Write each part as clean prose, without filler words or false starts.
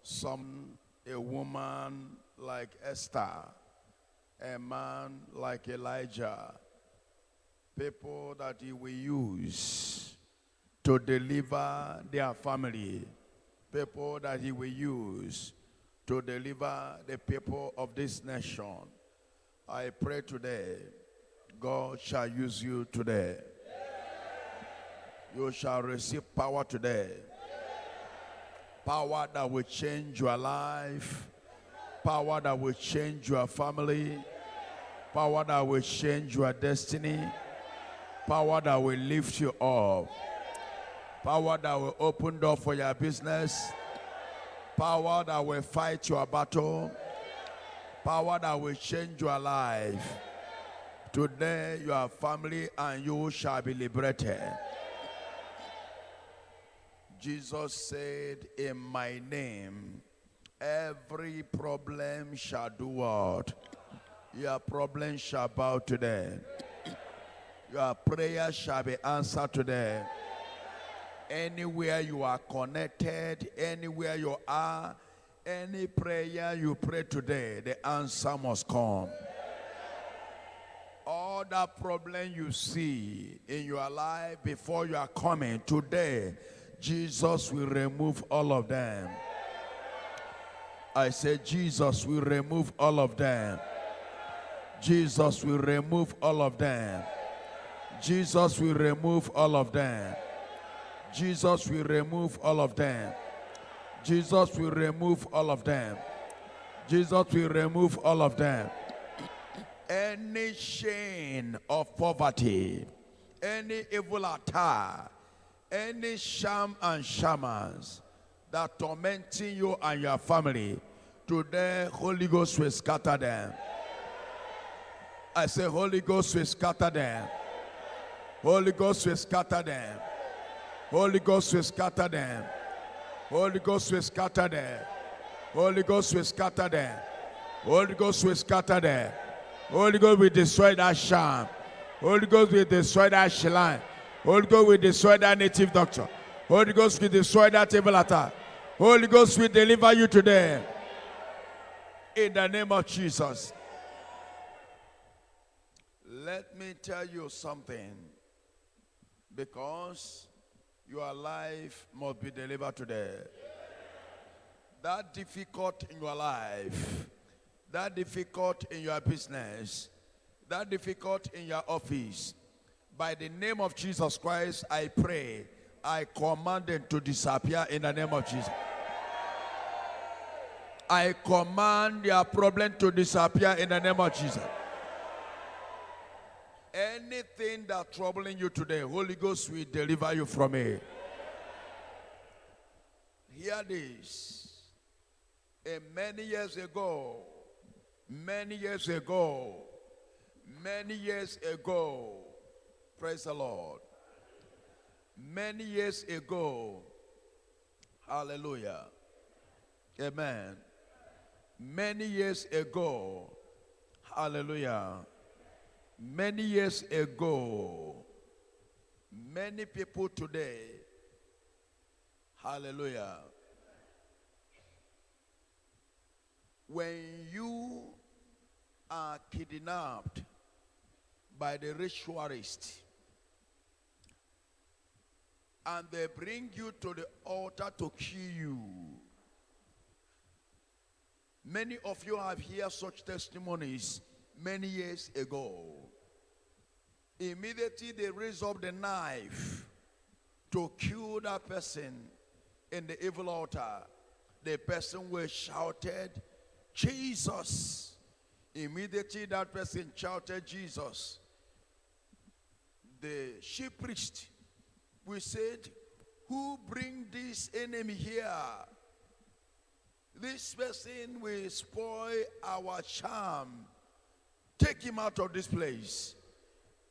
A woman like Esther, a man like Elijah, people that he will use to deliver their family, people that he will use to deliver the people of this nation. I pray today, God shall use you today. You shall receive power today. Power that will change your life. Power that will change your family. Power that will change your destiny. Power that will lift you up. Power that will open door for your business. Power that will fight your battle. Power that will change your life. Today your family and you shall be liberated. Jesus said, in my name, every problem shall do what? Your problem shall bow today. Your prayer shall be answered today. Anywhere you are connected, anywhere you are, any prayer you pray today, the answer must come. All that problem you see in your life before you are coming, today, Jesus will remove all of them. I say Jesus will remove all of them. Jesus will remove all of them. Jesus will remove all of them. Jesus will remove all of them. Jesus will remove all of them. Jesus will remove all of them. Any chain of poverty, any evil attack, any sham and shamans that tormenting you and your family, today Holy Ghost will scatter them. I say Holy Ghost will scatter them. Holy Ghost will scatter them. Holy Ghost will scatter them. Holy Ghost will scatter them. Holy Ghost will scatter them. Holy Ghost will scatter them. Holy Ghost will destroy that sham. Holy Ghost will destroy that shrine. Holy Ghost will destroy that native doctor. Holy Ghost will destroy that evil attack. Holy Ghost will deliver you today. In the name of Jesus. Let me tell you something. Because your life must be delivered today. That difficult in your life, that difficult in your business, that difficult in your office, by the name of Jesus Christ, I pray, I command them to disappear in the name of Jesus. I command your problem to disappear in the name of Jesus. Anything that's troubling you today, Holy Ghost will deliver you from it. Hear this. Many years ago, praise the Lord. Many years ago, hallelujah, amen. Many years ago, hallelujah. Many years ago, many people today, hallelujah, when you are kidnapped by the ritualist and they bring you to the altar to kill you, many of you have heard such testimonies many years ago. Immediately they raise up the knife to kill that person in the evil altar. The person was shouted, Jesus. Immediately that person shouted, Jesus. The chief priest, we said, who bring this enemy here? This person will spoil our charm. Take him out of this place.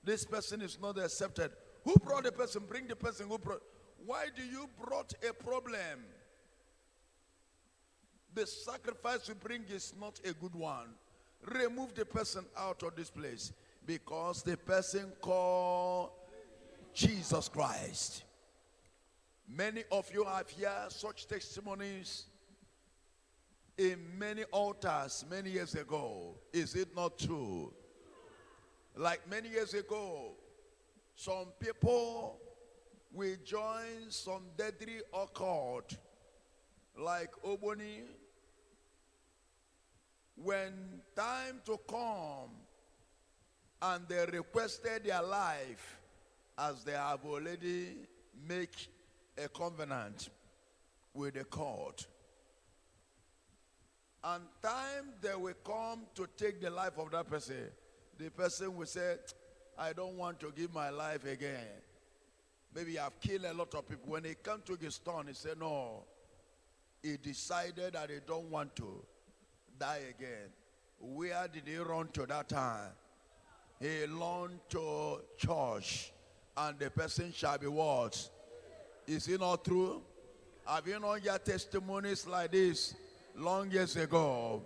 This person is not accepted. Who brought the person? Bring the person who brought. Why do you brought a problem? The sacrifice you bring is not a good one. Remove the person out of this place. Because the person called Jesus Christ. Many of you have heard such testimonies in many altars many years ago. Is it not true? Like many years ago, some people will join some deadly occult, like Oboni. When time to come and they requested their life, as they have already made a covenant with the court, and time they will come to take the life of that person, the person will say, I don't want to give my life again. Maybe I've killed a lot of people. When he come to his turn, he said, no. He decided that he don't want to die again. Where did he run to that time? He ran to church, and the person shall be what? Is it not true? Have you not heard testimonies like this long years ago?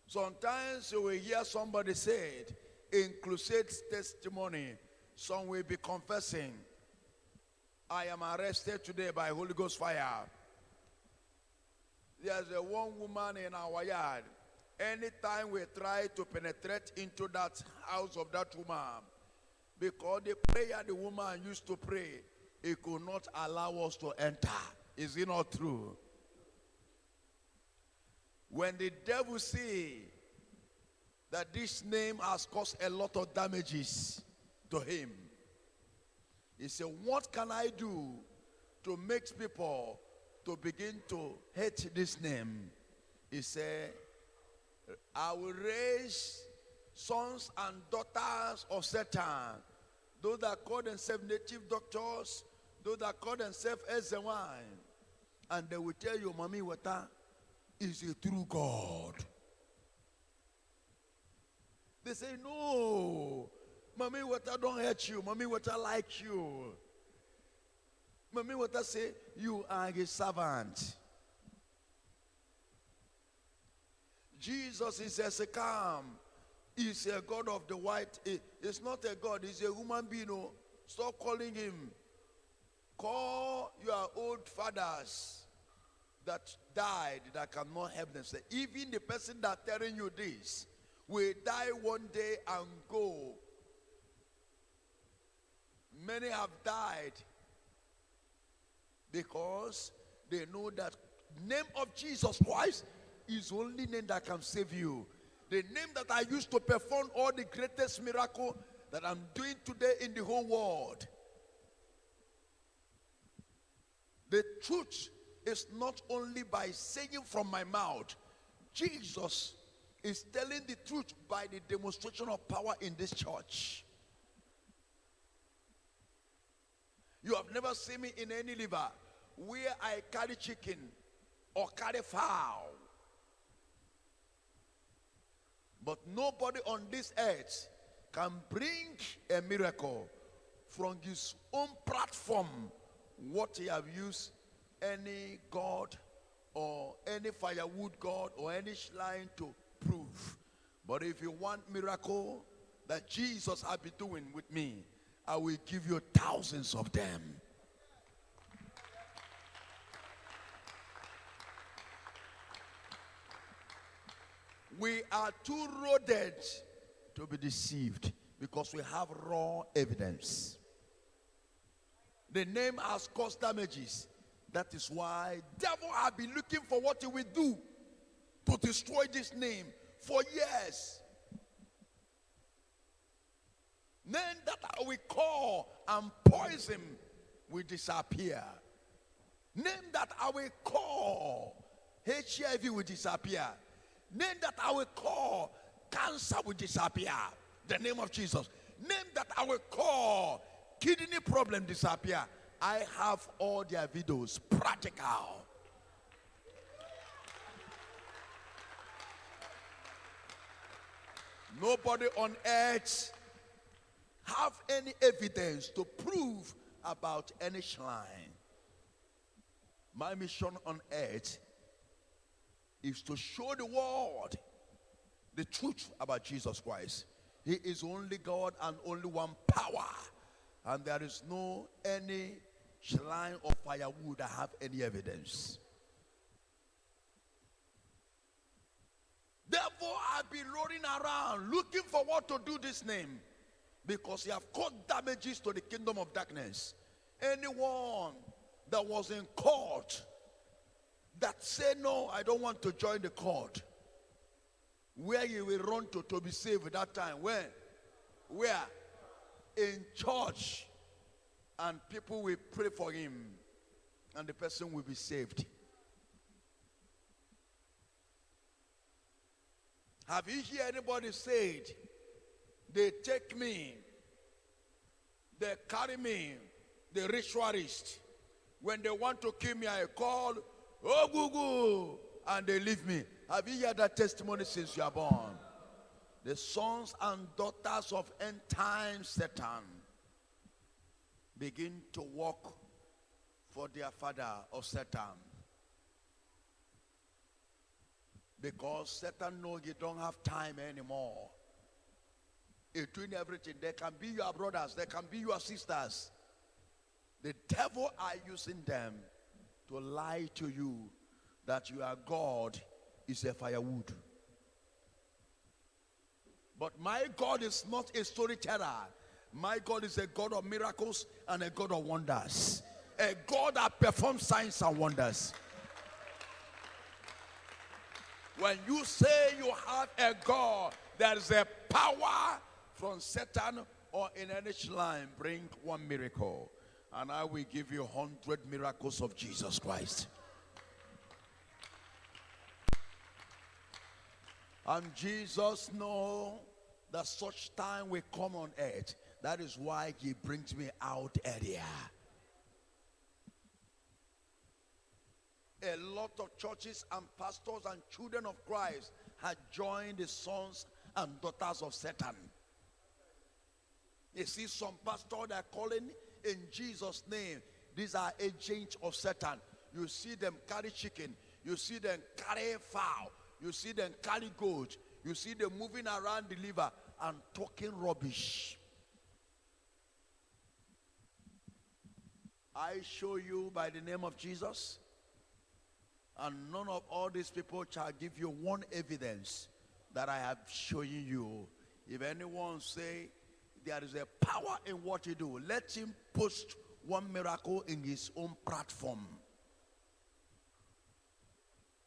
Sometimes you will hear somebody say it in crusade testimony. Some will be confessing, I am arrested today by Holy Ghost fire. There's a one woman in our yard. Anytime we try to penetrate into that house of that woman, because the prayer the woman used to pray, it could not allow us to enter. Is it not true? When the devil see that this name has caused a lot of damages to him, he said, what can I do to make people to begin to hate this name? He said, I will raise sons and daughters of Satan, those that call themselves native doctors, those that call themselves SY, and they will tell you, Mommy Wata is a true God. They say, no, Mommy Wata don't hurt you. Mommy Wata like you. Mommy Wata say, you are a servant. Jesus is a Sekam. He's a God of the white. It's not a God, he's a human being. Stop calling him. Call your old fathers that died, that cannot help themselves. Even the person that telling you this will die one day and go. Many have died because they know that name of Jesus Christ is the only name that can save you. The name that I used to perform all the greatest miracle that I'm doing today in the whole world. The truth is not only by saying from my mouth. Jesus is telling the truth by the demonstration of power in this church. You have never seen me in any liver where I carry chicken or carry fowl. But nobody on this earth can bring a miracle from his own platform what he have used any god or any firewood god or any shrine to prove. But if you want miracle that Jesus has been doing with me, I will give you thousands of them. We are too roded to be deceived because we have raw evidence. The name has caused damages. That is why devil have been looking for what he will do to destroy this name for years. Name that we call and poison will disappear. Name that I will call HIV will disappear. Name that I will call cancer will disappear. The name of Jesus. Name that I will call kidney problem disappear. I have all their videos, practical. Nobody on earth have any evidence to prove about any shrine. My mission on earth is to show the world the truth about Jesus Christ. He is only God and only one power. And there is no any shrine or firewood that have any evidence. have been rolling around looking for what to do this name, because you have caused damages to the kingdom of darkness. Anyone that was in court that say, no, I don't want to join the court, where you will run to be saved at that time? Where? In church. And people will pray for him, and the person will be saved. Have you heard anybody say, they take me, they carry me, the ritualist? When they want to kill me, I call, oh, Google, and they leave me. Have you heard that testimony since you are born? The sons and daughters of end time Satan begin to walk for their father of Satan. Because Satan knows you don't have time anymore. He's doing everything. They can be your brothers, they can be your sisters. The devil are using them to lie to you that your God is a firewood. But my God is not a storyteller. My God is a God of miracles and a God of wonders. A God that performs signs and wonders. When you say you have a God, there is a power from Satan or in any line. Bring one miracle, and I will give you 100 miracles of Jesus Christ. And Jesus knows that such time will come on earth. That is why he brings me out earlier. A lot of churches and pastors and children of Christ had joined the sons and daughters of Satan. You see some pastors that are calling in Jesus' name. These are agents of Satan. You see them carry chicken. You see them carry fowl. You see them carry goat. You see them moving around the liver and talking rubbish. I show you by the name of Jesus, and none of all these people shall give you one evidence that I have shown you. If anyone say there is a power in what you do, let him post one miracle in his own platform.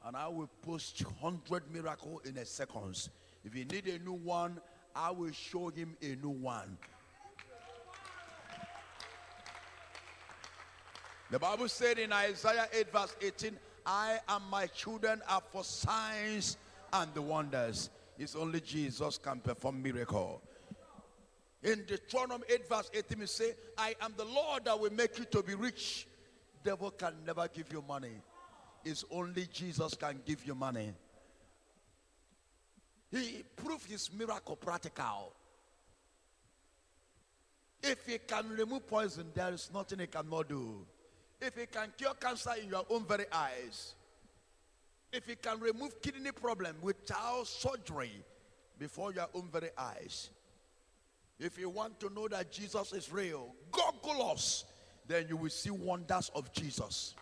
And I will post 100 miracles in a second. If you need a new one, I will show him a new one. The Bible said in Isaiah 8 verse 18, I and my children are for signs and the wonders. It's only Jesus can perform miracle. In Deuteronomy 8 verse 18, we say, I am the Lord that will make you to be rich. Devil can never give you money. It's only Jesus can give you money. He proved his miracle practical. If he can remove poison, there is nothing he cannot do. If he can cure cancer in your own very eyes, if he can remove kidney problem without surgery before your own very eyes, if you want to know that Jesus is real, Google us, then you will see wonders of Jesus.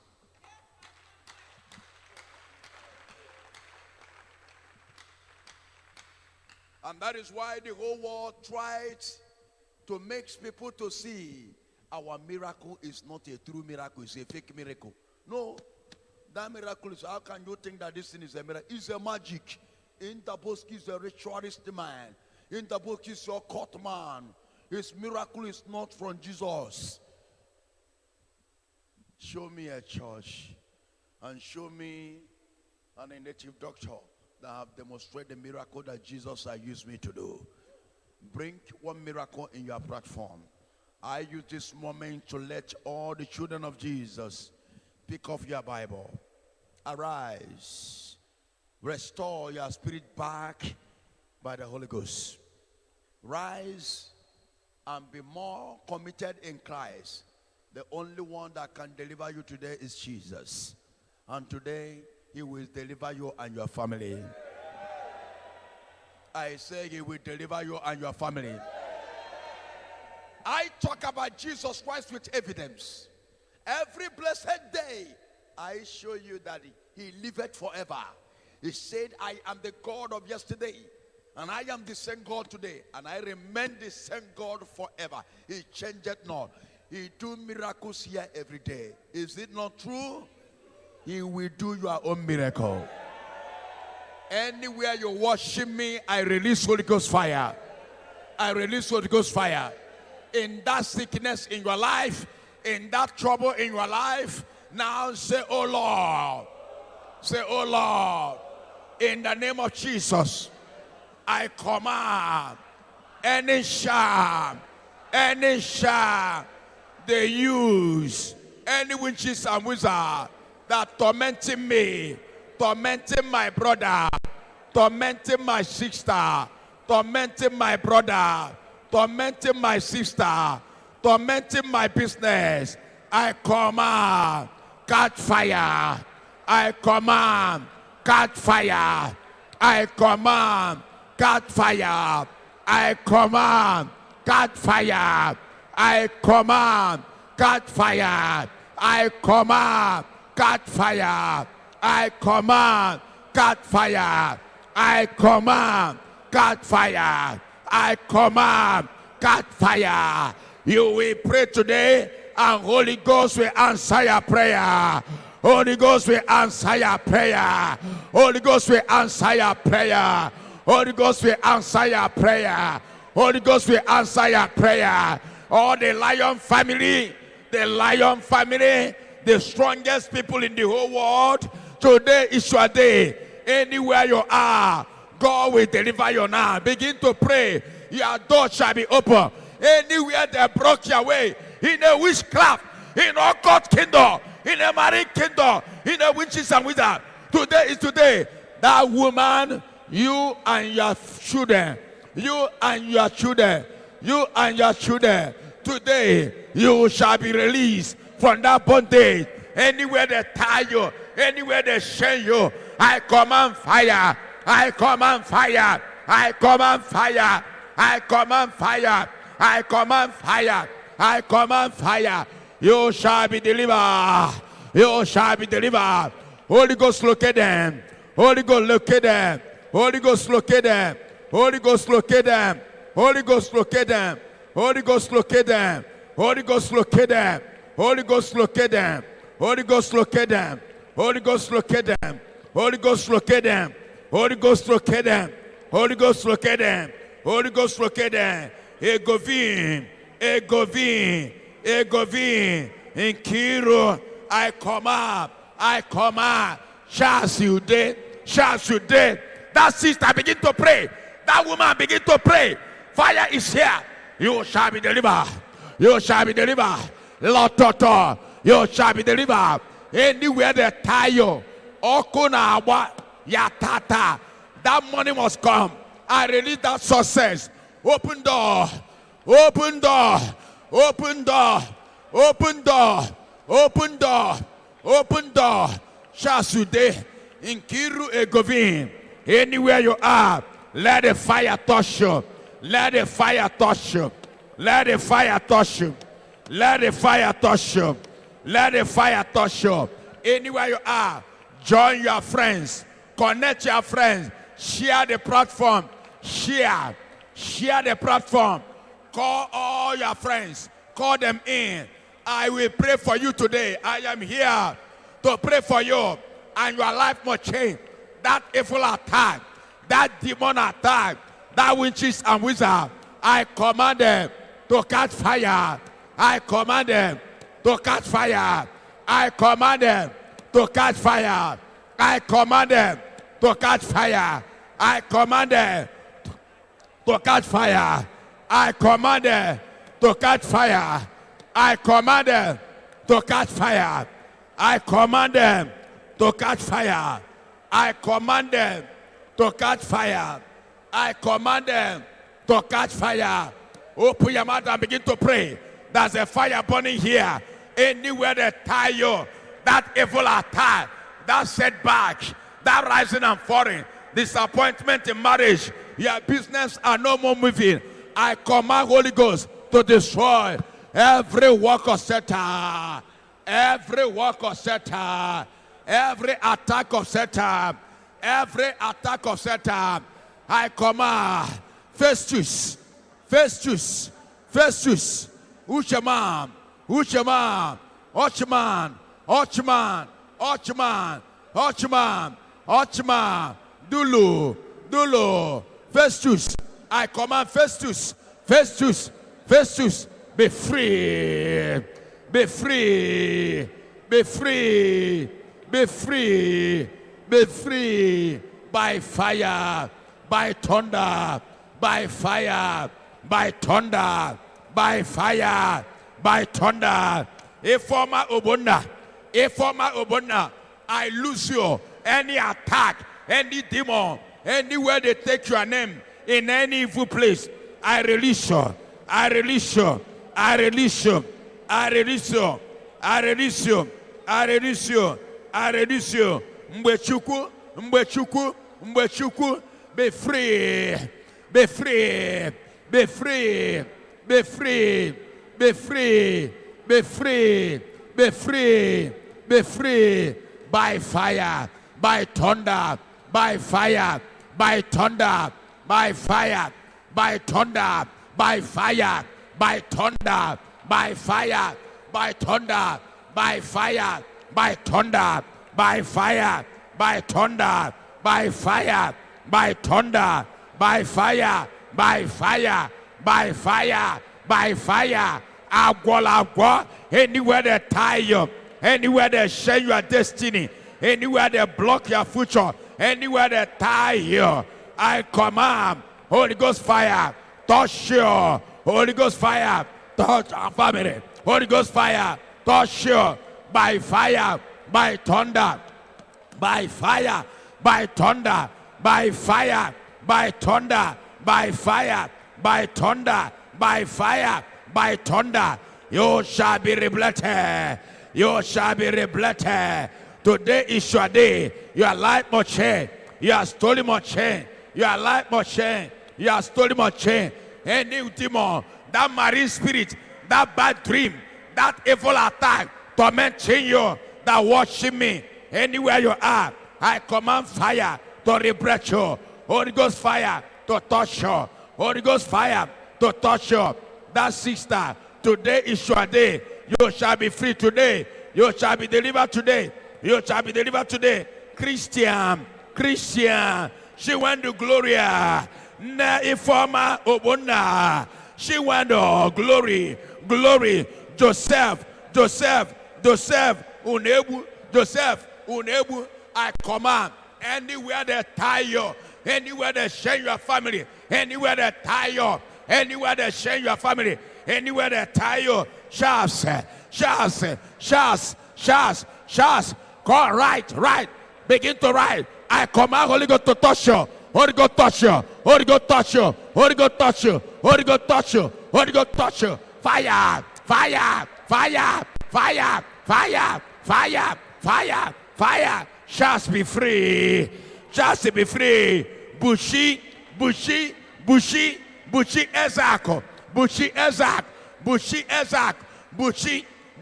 And that is why the whole world tried to make people to see our miracle is not a true miracle, it's a fake miracle. No, that miracle is, how can you think that this thing is a miracle? It's a magic. Interboski is a ritualist man. Interboski is your court man. His miracle is not from Jesus. Show me a church and show me an native doctor that have demonstrated the miracle that Jesus has used me to do. Bring one miracle in your platform. I use this moment to let all the children of Jesus pick up your Bible. Arise. Restore your spirit back by the Holy Ghost. Rise and be more committed in Christ. The only one that can deliver you today is Jesus. And today, he will deliver you and your family. I say he will deliver you and your family. I talk about Jesus Christ with evidence. Every blessed day, I show you that he liveth forever. He said, I am the God of yesterday, And I am the same God today, and I remain the same God forever. He changed not. He do miracles here every day. Is it not true? He will do your own miracle. Anywhere you worship me, I release Holy Ghost fire. I release Holy Ghost fire. In that sickness in your life, in that trouble in your life, now say, oh Lord. Say, oh Lord. In the name of Jesus, I command any charm they use, any witches and wizards that tormenting me, tormenting my brother, tormenting my sister, tormenting my brother, tormenting my sister, tormenting my business, I command, catch fire. I command, catch fire. I command, catch fire. I command, catch fire. I command, catch fire. I command, catch fire. I command, catch fire. I command, catch fire. I command, catch fire. You will pray today, and Holy Ghost will answer your prayer. Holy Ghost will answer your prayer. Holy Ghost will answer your prayer. Holy Ghost will answer your prayer. Holy Ghost will answer your prayer. All the lion family, the strongest people in the whole world, today is your day. Anywhere you are, God will deliver you now. Begin to pray. Your door shall be open. Anywhere they broke your way, in a witchcraft, in a God kingdom, in a marine kingdom, in a witches and wizards, today is today. That woman, you and your children, you and your children, you and your children, today you shall be released from that bondage. Anywhere they tie you, anywhere they chain you, I command fire. I command fire. I command fire. I command fire. I command fire. I command fire. You shall be delivered. You shall be delivered. Holy Ghost locate them. Holy Ghost locate them. Holy Ghost locate them. Holy Ghost locate them. Holy Ghost locate them. Holy Ghost locate them. Holy Ghost locate them. Holy Ghost locate them. Holy Ghost locate them. Holy Ghost locate them. Holy Ghost locate them. Holy Ghost locate them. Holy Ghost locate them. Holy Ghost locate them. Egovin. Egovin. Egovin. In Kiro, I command. Charles, you dead. Charles, you dead. That sister begin to pray. That woman begin to pray. Fire is here. You shall be delivered. You shall be delivered. Lord Toto, you shall be delivered. Anywhere they tie you, Okuna Awa, Yatata, that money must come. I release that success. Open door. Open door. Open door. Open door. Open door. Open door. Shasude. In Kiru Egovin. Anywhere you are, let the fire touch you. Let the fire touch you. Let the fire touch you. Let the fire touch you. Let the fire touch you. Anywhere you are, join your friends. Connect your friends. Share the platform. Share. Share the platform. Call all your friends. Call them in. I will pray for you today. I am here to pray for you. And your life must change. That evil attack, that demon attack, that witches and wizards, I command them to catch fire. I command them to catch fire. I command them to catch fire. I command them to catch fire. I command them to catch fire. I command them to catch fire. I command them to catch fire. I command them to catch fire. I command them to catch fire. I command them to catch fire. Open your mouth and begin to pray. There's a fire burning here. Anywhere they tie you, that evil attack, that setback, that rising and falling, disappointment in marriage, your business are no more moving. I command Holy Ghost to destroy every work of Satan, every work of Satan, every attack of Satan, every attack of Satan. I command. Festus, Festus, Festus, Uchaman, Uchaman, Ochman, Ochman, Ochman, Ochman, Ochman, Dulu, Dulu, Festus, I command Festus, Festus, Festus, be free, be free, be free, be free, be free, by fire, by thunder, by fire, by thunder, by fire, by thunder. A former Obona, I lose you. Any attack, any demon, anywhere they take your name, in any evil place, I release you. I release you. I release you. I release you. I release you. I release you. I release you. Mbechuku, Mbechuku, Mbechuku, be free. Be free. Be free. Be free. Be free. Be free. Be free. Be free. By fire. By thunder. By fire. By thunder. By fire. By thunder. By fire. By thunder. By fire. By thunder. By fire. By thunder. By fire. By thunder. By fire. By thunder. By fire. By fire. By fire. By fire. Agwa. Anywhere they tie you, anywhere they share your destiny, anywhere they block your future, anywhere they tie you, I command Holy Ghost fire, touch you. Holy Ghost fire, touch our family. Holy Ghost fire, touch you. By fire, by thunder, by fire, by thunder, by fire, by thunder, by fire, by thunder, by fire, by thunder. You shall be reblated. You shall be reblated. Today is your day. Your life must change. You are stolen must change. Your life must change. You are stolen must change. Any demon, that marine spirit, that bad dream, that evil attack, tormenting you, that watching me, anywhere you are, I command fire to liberate you. Holy Ghost fire to touch you. Holy Ghost fire to touch you. That sister, today is your day. You shall be free today. You shall be delivered today. You shall be delivered today. Christian, she went to Gloria. Na informa Obona. She went to glory. Joseph, Unebu. I command anywhere they tie you, anywhere they share your family, anywhere they tie you, anywhere they share your family, anywhere they tie you, shouts. Go right. Begin to write. I command Holy Ghost to touch you. Holy Ghost touch you. Holy Ghost touch you. Holy Ghost touch you. Holy Ghost touch you. Holy Ghost touch you. Fire. Just be free. Just be free. Bushi, Ezak.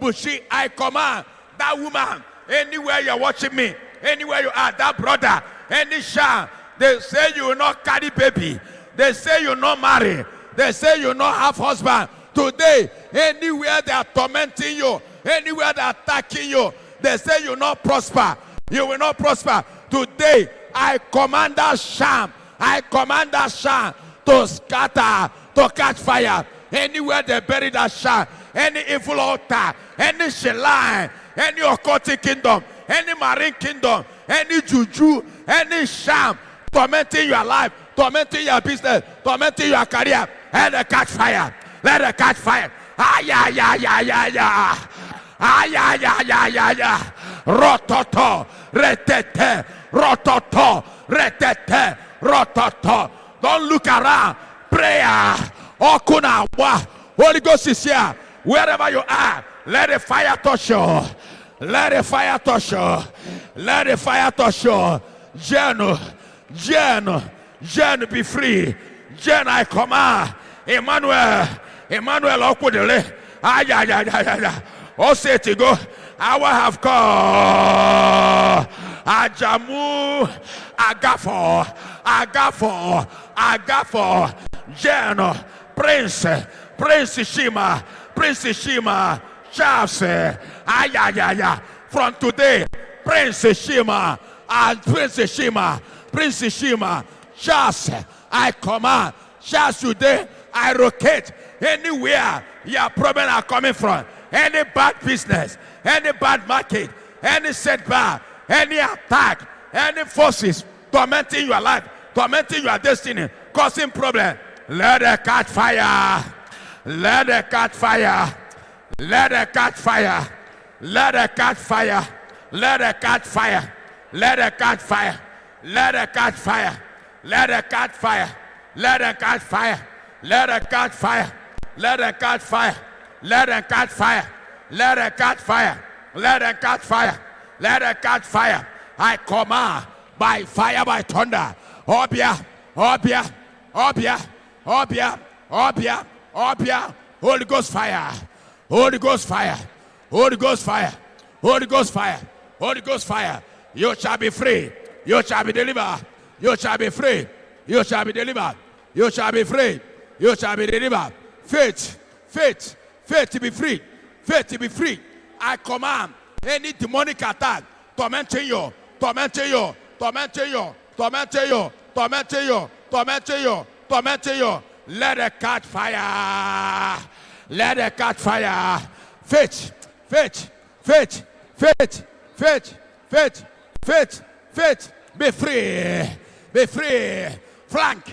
Bushi, I command that woman, anywhere you're watching me, anywhere you are, that brother, any child, they say you will not carry baby. They say you will not marry. They say you will not have husband. Today, anywhere they are tormenting you, anywhere they are attacking you, they say you will not prosper. You will not prosper. Today, I command that sham. To scatter, to catch fire. Anywhere they bury that sham, any evil altar, any shrine, any occultic kingdom, any marine kingdom, any juju, any sham, tormenting your life, tormenting your business, tormenting your career, let it catch fire. Let it catch fire. Rototo, rototo. Don't look around. Prayer. Holy Ghost is here. Wherever you are, let the fire touch you. Let the fire touch you. Let the fire touch you. Jen, be free. Jen, I command. Emmanuel, Okudele. Oh, say to go. I will have come. Ajamu, Agafo, Jeno, Prince Shima, Charles, Ayayaya. From today, Prince Shima, Charles, I command, Charles, today, I locate anywhere your problems are coming from, any bad business, any bad market, any setback, any attack, any forces tormenting your life, tormenting your destiny, causing problem. Let it catch fire. Let it catch fire. Let it catch fire. Let it catch fire. Let it catch fire. Let it catch fire. Let it catch fire. Let it catch fire. Let it catch fire. Let it catch fire. Let it catch fire. Let it catch fire. Let it catch fire. Let it catch fire. Let it catch fire. I command by fire, by thunder. Obia. Holy Ghost fire. Holy Ghost fire. Holy Ghost fire. Holy Ghost fire. Holy Ghost fire. You shall be free. You shall be delivered. You shall be free. You shall be delivered. You shall be free. You shall be delivered. Faith to be free. Faith to be free. I command any demonic attack tormenting you. Let it catch fire. Let it catch fire. Faith. Be free. Flank.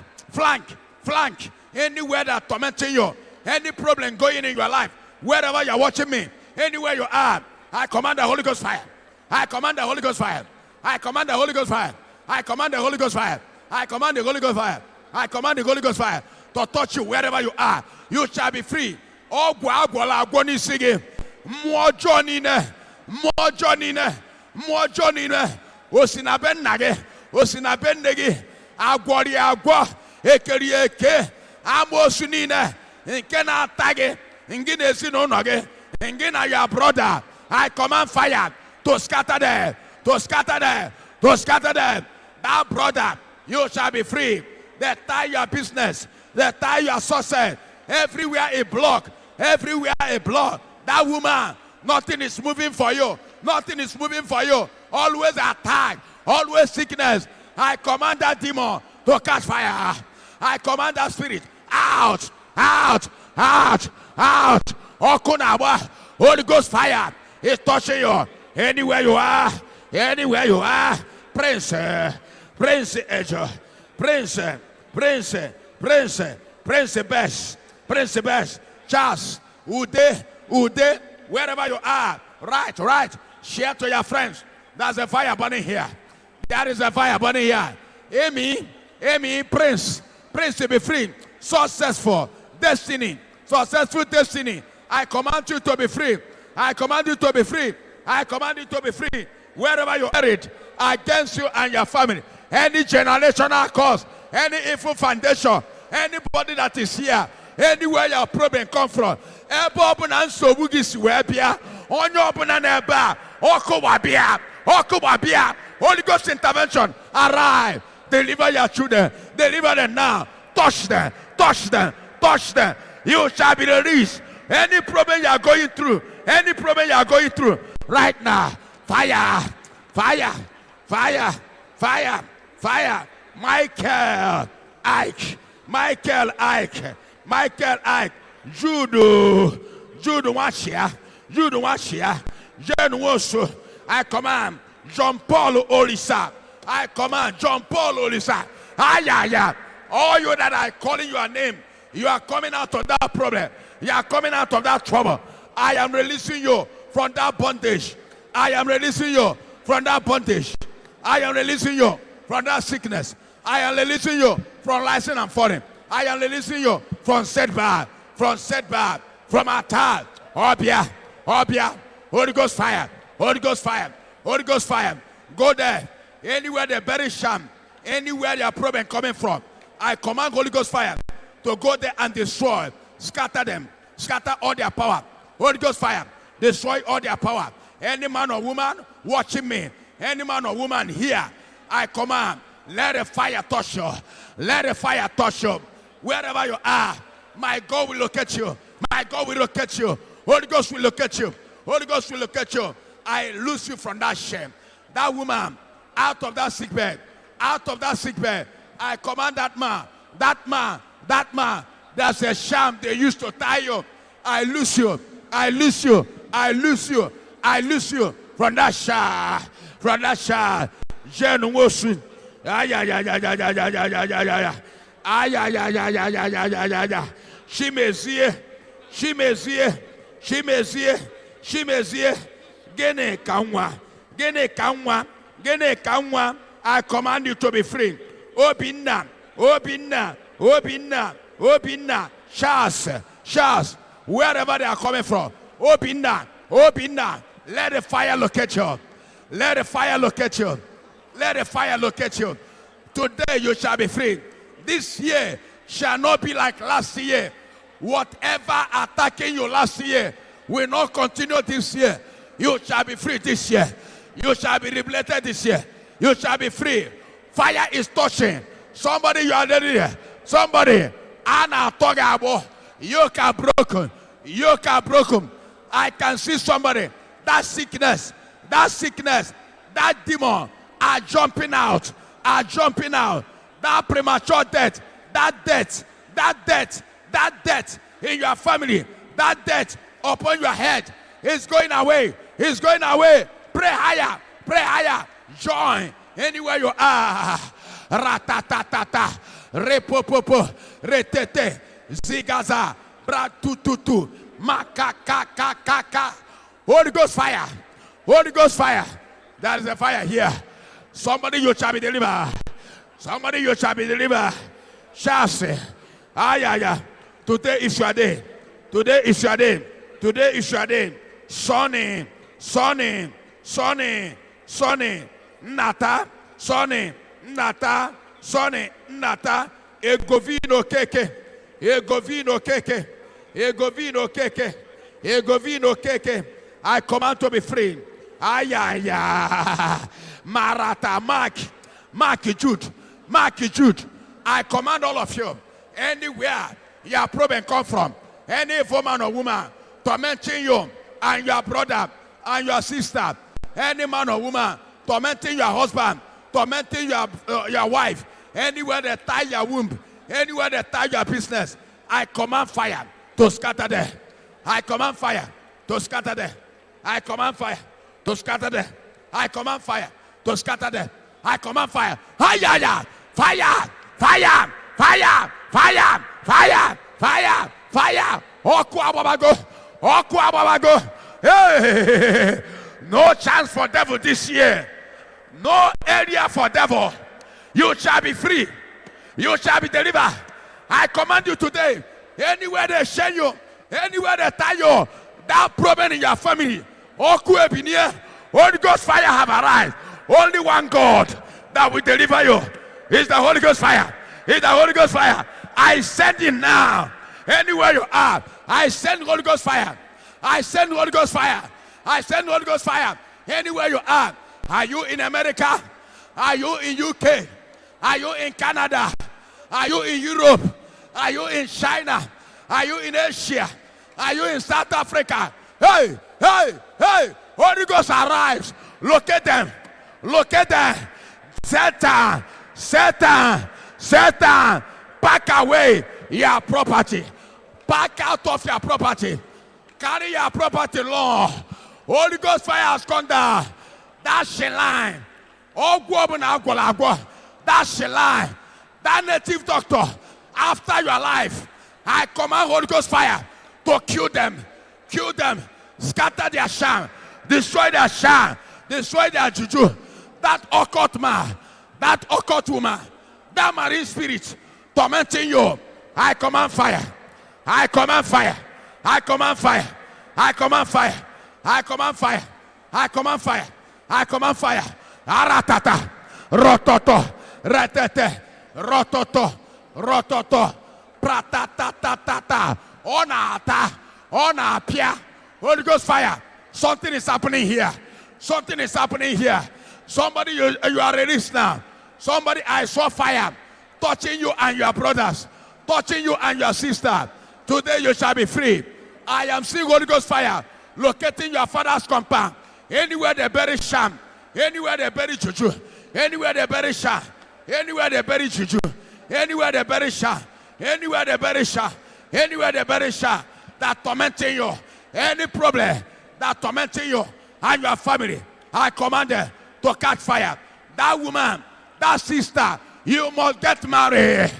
Anywhere that tormenting you, any problem going in your life, wherever you're watching me, anywhere you are, I command the Holy Ghost fire. I command the Holy Ghost fire. I command the Holy Ghost fire. I command the Holy Ghost fire. I command the Holy Ghost fire. I command the Holy Ghost fire to touch you wherever you are. You shall be free. Oh, Guagwala, sige. More Johnny, Osina Ben Negi, Agua, Ekerieke, Amosunine, Inkena Tage, Ingine Sinonage, Ingina your brother. I command fire to scatter them. That brother, you shall be free. They tie your business, they tie your success. Everywhere a block. That woman, nothing is moving for you. Always attack, always sickness. I command that demon to catch fire. I command that spirit out. Okunawa, Holy Ghost fire is touching you. Anywhere you are. Prince Angel, Prince Best, Charles, Ude, wherever you are, right, share to your friends. There's a fire burning here. There is a fire burning here. Amy, Prince to be free, successful destiny. I command you to be free. Wherever you are it, against you and your family, any generational cause, any evil foundation, anybody that is here, anywhere your problem come from, Holy Ghost intervention, arrive, deliver your children, deliver them now, touch them. You shall be released. Any problem you are going through, right now, fire. Michael Ike, Jude Washia, Jen Wosu. I command John Paul Olisa. All you that are calling your name, you are coming out of that problem. You are coming out of that trouble. I am releasing you from that bondage. I am releasing you from that sickness. I am releasing you from rising and falling. I am releasing you from setback, from attack. Obia, Holy Ghost fire. Go there. Anywhere they bury sham, anywhere your problem coming from, I command Holy Ghost fire to go there and destroy, scatter them, scatter all their power. Holy Ghost fire, destroy all their power. Any man or woman watching me, Any man or woman here, I command, let the fire touch you. Let the fire touch you. Wherever you are, my God will locate you. My God will locate you. Holy Ghost will locate you. Holy Ghost will locate you. I loose you from that shame. That woman, out of that sick bed. Out of that sick bed. I command that man. There's a sham they used to tie you. I loose you. I loose you. I loose you. I loose you from that sham. From that sham. Jenuosu. Ay. Shimezie. Gene kanwa. I command you to be free. Obinna. Shas. Wherever they are coming from. Obinna. Let the fire locate you. Let the fire locate you. Let the fire locate you. Today you shall be free. This year shall not be like last year. Whatever attacking you last year will not continue this year. You shall be free this year. You shall be liberated this year. You shall be free. Fire is touching. Somebody, you are there. Somebody. Anna Togabo. Yoke are broken. I can see somebody. That sickness, that demon are jumping out. That premature death, that death in your family, that death upon your head is going away. Pray higher. Join anywhere you are. Ratatatata, repopopo, retete, zigaza, bratututu, makakakakaka. Holy Ghost fire. There is a fire here. Somebody, you shall be delivered. Shall say, today is your day. Sonny. Nata. Egovino keke. I command to be free. Marata, Mark Jude. I command all of you, anywhere your problem come from, any woman or woman tormenting you and your brother and your sister, any man or woman tormenting your husband, tormenting your wife, anywhere they tie your womb, anywhere they tie your business, I command fire to scatter there. I command fire to scatter there. I command fire to scatter there. I command fire to scatter them. I command fire. Fire. Oku ababago. Hey. No chance for devil this year. No area for devil. You shall be free. You shall be delivered. I command you today. Anywhere they shame you, anywhere they tie you, that problem in your family. Oku ebinie. Holy Ghost fire have arrived. Only one God that will deliver you is the Holy Ghost fire. I send it now. Anywhere you are, I send Holy Ghost fire. Anywhere you are you in America? Are you in UK? Are you in Canada? Are you in Europe? Are you in China? Are you in Asia? Are you in South Africa? Hey! Holy Ghost arrives. Locate them. Satan, pack away your property. Pack out of your property. Carry your property, Lord. Holy Ghost fire has come down. That line. That line. That native doctor, after your life, I command Holy Ghost fire to kill them. Scatter their sham. Destroy their sham. Destroy their juju. That occult man, that occult woman, that marine spirit tormenting you. I command fire. Aratata. Rototo. Pratatata. Ona pia. Holy Ghost fire. Something is happening here. Somebody, you are released now. Somebody, I saw fire touching you and your brothers, touching you and your sister. Today you shall be free. I am seeing Holy Ghost fire locating your father's compound. Anywhere they bury sham, anywhere they bury juju, anywhere they bury sham, anywhere they bury juju, anywhere they bury sham, anywhere they bury sham, anywhere they bury sham, that tormenting you, any problem that tormenting you and your family, I command them to catch fire. That woman, that sister, you must get married.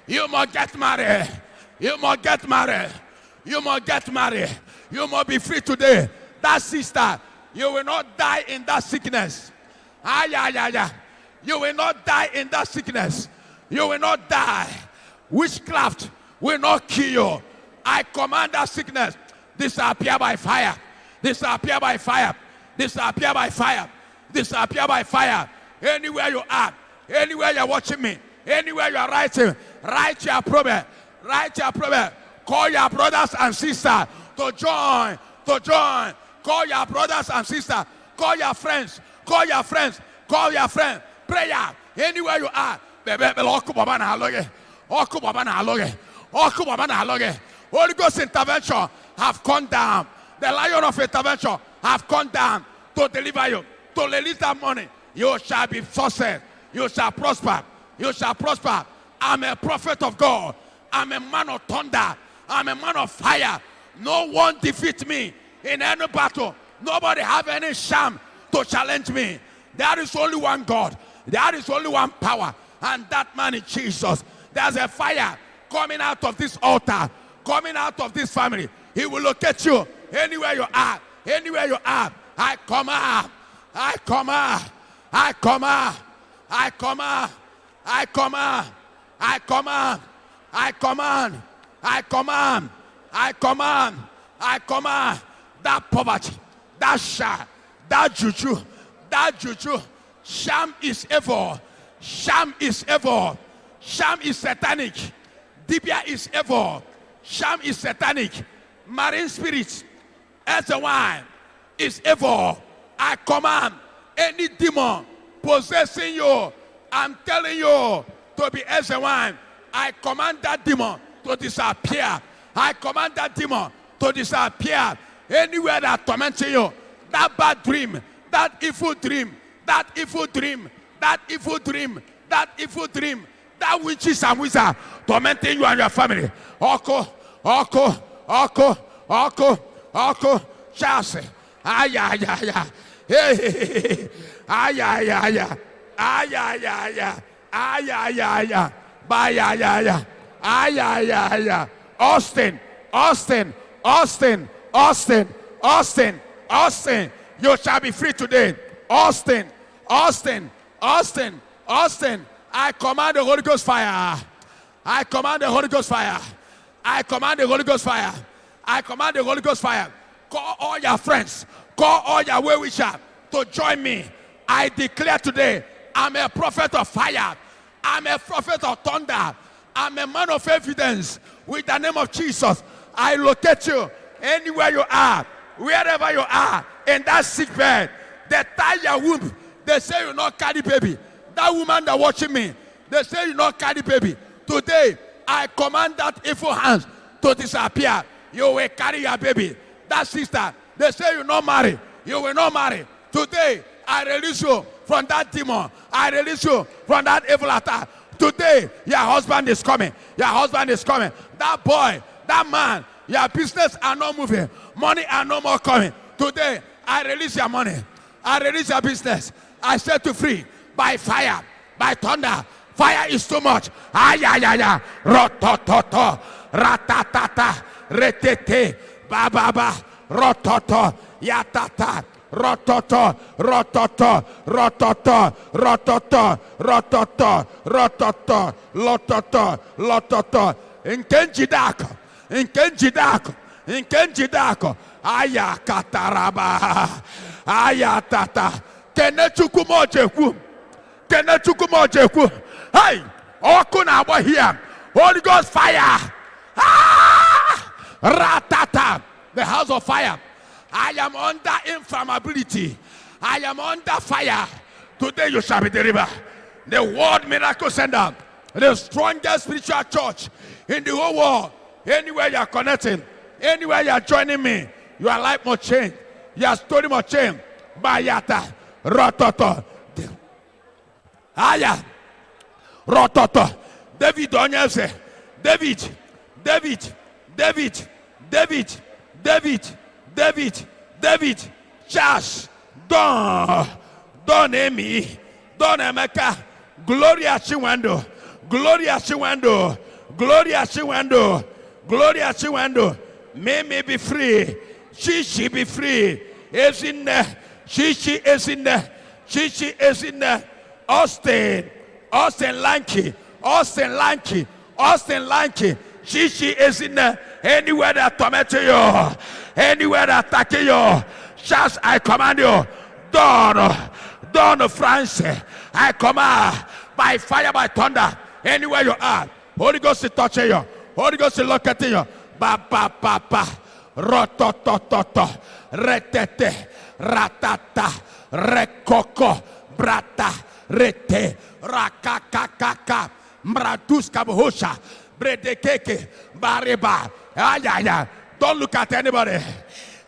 You must get married. You must get married. You must get married. You must be free today. That sister, you will not die in that sickness. You will not die in that sickness. You will not die. Witchcraft will not kill you. I command that sickness. Disappear by fire. Disappear by fire. Disappear by fire. Disappear by fire. Anywhere you are, anywhere you're watching me, anywhere you are writing, write your problem. Write your problem. Call your brothers and sisters to join. To join. Call your brothers and sisters. Call your friends. Call your friends. Call your friends. Prayer. Anywhere you are. Holy Ghost intervention have come down. The lion of intervention have come down to deliver you, to release that money. You shall be success. You shall prosper. You shall prosper. I'm a prophet of God. I'm a man of thunder. I'm a man of fire. No one defeat me in any battle. Nobody have any sham to challenge me. There is only one God. There is only one power. And that man is Jesus. There's a fire coming out of this altar, coming out of this family. He will locate you anywhere you are. Anywhere you are. I command. I command. I command. I command. I command. I command. I command. I command. I command. I command that poverty, that sham, that juju, that juju. Sham is evil. Sham is evil. Sham is satanic. Dibia is evil. Sham is satanic. Marine spirits, as a wine, is evil. I command any demon possessing you, I'm telling you to be as a wine. I command that demon to disappear. I command that demon to disappear. Anywhere that tormenting you, that bad dream, that evil dream, that evil dream, that evil dream, that evil dream, that witches and wizards tormenting you and your family. Oko, oko, oko, oko, oko, Chelsea. Ay, ay, ay, ay. Hey, ay, ay, ay, ay. Ay, ay, ay, ay. Ay, ay, ay, ay. Ay, ay, ay, ay. Ay, ay, ay, ay. Austin, Austin, Austin, Austin, Austin, Austin. You shall be free today. Austin, Austin, Austin, Austin. I command the Holy Ghost fire. I command the Holy Ghost fire. I command the Holy Ghost fire. I command the Holy Ghost fire. Call all your friends. Call all your well-wishers to join me. I declare today, I'm a prophet of fire. I'm a prophet of thunder. I'm a man of evidence. With the name of Jesus, I locate you anywhere you are, wherever you are, in that sick bed. They tie your womb. They say you not carry baby. That woman that watching me, they say you not carry baby. Today, I command that evil hands to disappear. You will carry your baby. That sister, they say you not marry. You will not marry. Today, I release you from that demon. I release you from that evil attack. Today, your husband is coming. Your husband is coming. That boy, that man, your business are not moving. Money are no more coming. Today, I release your money. I release your business. I set you free by fire, by thunder. Fire is too much. Ay, ay, ay, ay. Rotototo, ratatata, retete, bababa, rototo, yatata. Rototo, rototo, rototo, rototo, rototo, rototo, lototo, lototo. Inkenjidako, inkenjidako, inkenjidako. Aya kataraba, aya tata. Kenechuku mojeku, kenechuku mojeku. Hey, okuna abo here. Holy Ghost fire. Ah, ratata, the house of fire. I am under inflammability. I am under fire. Today you shall be delivered. The World Miracle Center, the strongest spiritual church in the whole world. Anywhere you are connecting, anywhere you are joining me, your life must change. Your story must change. Bayata, rototo, aya, rototo. David Onyese, David, Charles, Don Emi, Don Emeka, Gloria Chiwando, Gloria Chiwando, Mimi be free, Chichi be free, is in there, Chichi is in there, Austin Lanky, Chichi is in there, anywhere that torment you, anywhere that attack you, Charles, I command you, Don France, I command by fire, by thunder, anywhere you are, Holy Ghost is touching you, Holy Ghost is locating you, ba, rototototo, retete, ratata, rekoko, brata, rete, rakakakaka, mraduska bohosha, bredekeke, bareba, ayaya. Don't look at anybody.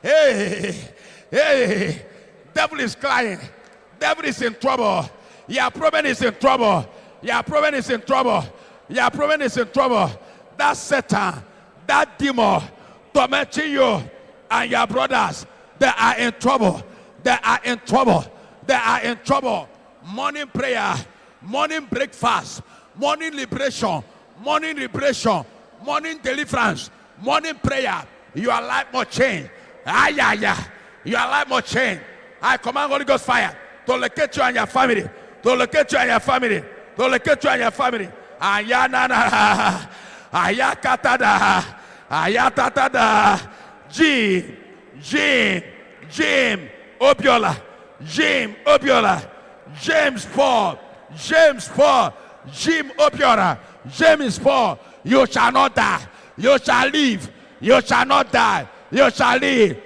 Hey, devil is crying. Devil is in trouble. Your problem is in trouble. That Satan, that demon, tormenting you and your brothers, they are in trouble. Morning prayer, morning breakfast, morning liberation, morning deliverance, morning prayer. Your life must change. Your life must change. I command Holy Ghost fire to locate you and your family. Ayatatada. Jim Obiola, James Paul, Jim Obiola, James Paul. You shall not die. You shall live. You shall not die. You shall live.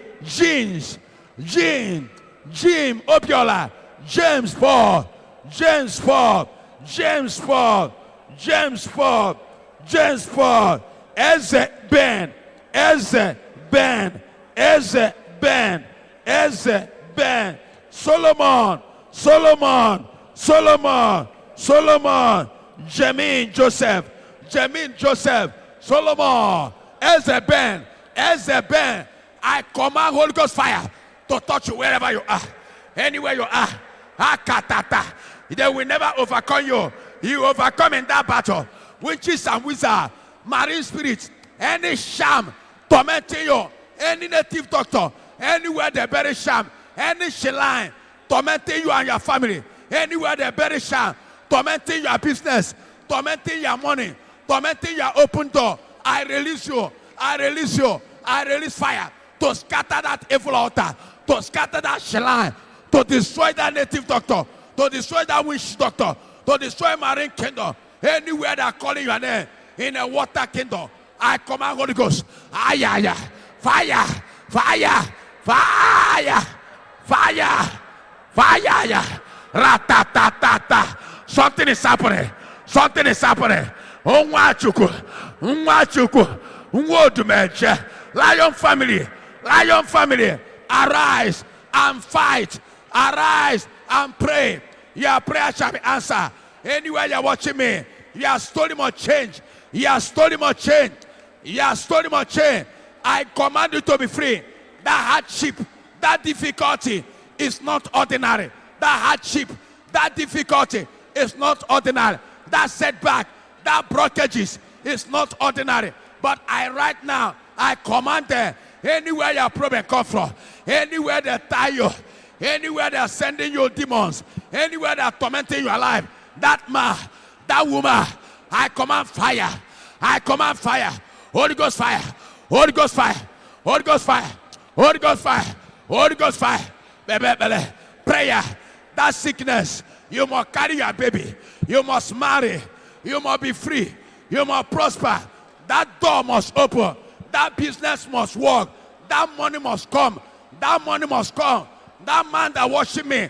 Jim Obiola, James Paul, Eze Ben, Solomon, Jamin Joseph, Solomon, Eze Ben. I command Holy Ghost fire to touch you wherever you are, anywhere you are. Akatata. They will never overcome you. You overcome in that battle. Witches and wizards, marine spirits, any sham tormenting you, any native doctor, anywhere they bury sham, any shrine tormenting you and your family, anywhere they bury sham, tormenting your business, tormenting your money, tormenting your open door. I release fire to scatter that evil altar, to scatter that shrine, to destroy that native doctor, to destroy that witch doctor, to destroy marine kingdom. Anywhere they are calling your name in a water kingdom, I command Holy Ghost. Fire. Ratatata. Something is happening. Onwachuku. Odumeje. Lion family. Arise and fight. Arise and pray. Your prayer shall be answered. Anywhere you're watching me, your story must change. I command you to be free. That hardship, that difficulty is not ordinary. That hardship, that difficulty is not ordinary. That setback, that blockages is not ordinary. But right now, I command them, anywhere your problem comes from, anywhere they tie you, anywhere they are sending you demons, anywhere they are tormenting your life, that man, that woman, I command fire. Holy Ghost fire. Prayer. That sickness, you must carry your baby. You must marry. You must be free. You must prosper. That door must open. That business must work. That money must come. That man that worship me,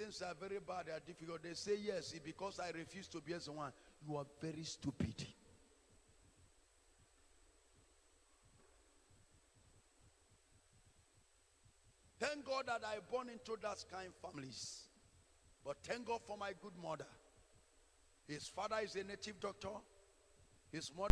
things are very bad, they are difficult. They say yes, it's because I refuse to be as one. You are very stupid. Thank God that I born into that kind of families. But thank God for my good mother. His father is a native doctor. His mother